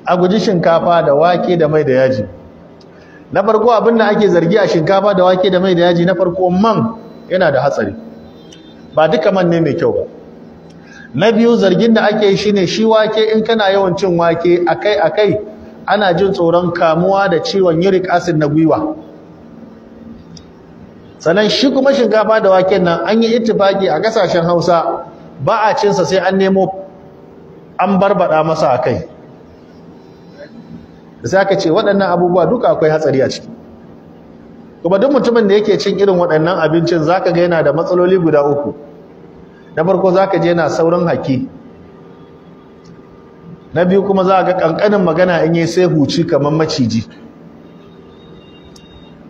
a guji shinkafa da wake da mai da yaji. Na farko abin da ake zargi a shinkafa da wake da mai da yaji, na farko man yana da hatsari, ba duka man ne mai kyau ba. Na biyu zargin da ake yi shine shi wake in kana yawan cin wake akai-akai ana jin tsoron kamuwa da ciwon uric acid na gwiwa. Sannan shi kuma shinkafa da waken nan an yi ittifaki a kasashen Hausa ba a cinsa sai an nemo an barbada masa akai. Sai aka ce waɗannan abubuwa duka akwai hatsari a ciki. Kuma duk mutumin da yake cin irin waɗannan abincin zaka ga yana da matsaloli guda uku. Na farko zaka je yana saurin haki. Na biyu kuma za ga kankanin magana in yi sai huci kamar maciji.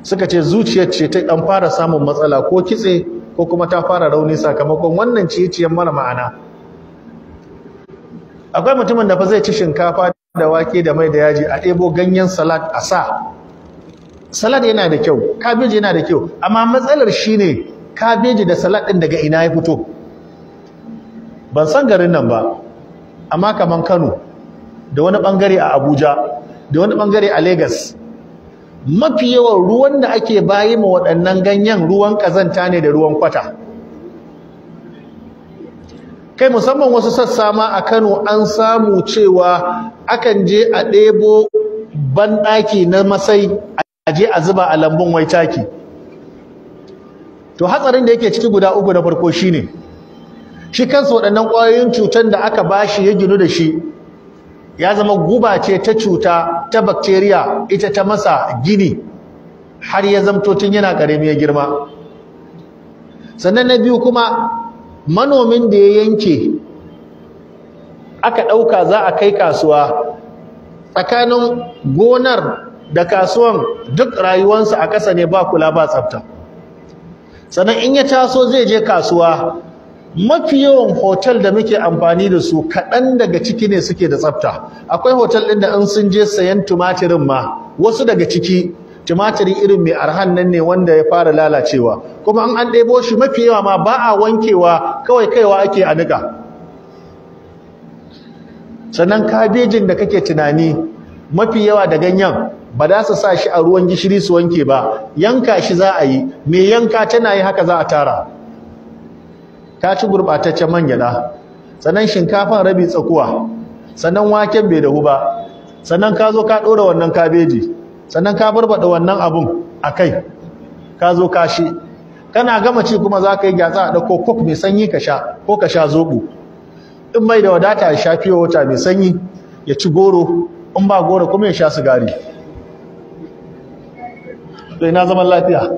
Suka ce zuciyar ce ta ɗan fara samun matsala ko kitse ko kuma ta fara rauni sakamakon wannan ciye-ciyen mara ma'ana. Akwai mutumin da fa zai ci shinkafa da wake da mai da yaji a ɗebo ganyen salad a sa. Salad yana da kyau, kabeji yana da kyau, amma matsalar shine kabeji da salad ɗin daga ina ya fito. Ban san garin nan ba, amma kaman Kano da wani ɓangare a Abuja da wani ɓangare a Lagos, mafi yawan ruwan da ake bayi ma waɗannan ganyen ruwan ƙazanta ne da ruwan kwata. Kai musamman wasu sassa ma a Kano an samu cewa akan je a ɗebo banɗaki na masai a je a zuba a lambun wai taki. To hatsarin da yake ciki guda uku na farko shine shi kansa waɗannan ƙwayoyin cutar da aka bashi ya ginu da shi ya zama guba ce ta cuta ta bacteria ita ta masa gini har ya zamto tun yana ƙarami ya girma. Sannan na biyu kuma manomin da ya yanke aka ɗauka za a kai kasuwa, tsakanin gonar da kasuwan duk rayuwarsa a ƙasa ne ba kula ba tsafta. Sannan in ya taso zai je kasuwa, mafi yawan hotel da muke amfani da su kaɗan daga ciki ne suke da tsafta. Akwai hotel ɗin da in sun je sayan tumatirin ma wasu daga ciki tumatiri irin mai arhan nan ne wanda ya fara lalacewa, kuma an ɗebo shi mafi yawa ma ba a wankewa, kawai kaiwa ake a niƙa. Sannan kabejin da kake tunani mafi yawa da ganyen ba za su sa shi a ruwan gishiri su wanke ba, yanka shi za a yi, mai yanka tana yi haka za a tara. Ka ci gurɓataccen man gyaɗa, sannan shinkafan rabi tsakuwa, sannan waken bai dahu ba, sannan ka zo ka ɗora wannan kabeji, sannan ka barbaɗa wannan abun a kai, ka zo ka shi. Kana gama ci kuma za ka yi gyatsa a ɗauko kok mai sanyi ka sha, ko ka sha zoɓo. In bai da wadata ya sha fiye wata mai sanyi, ya ci goro, in ba goro kuma ya sha sigari. To ina zaman lafiya.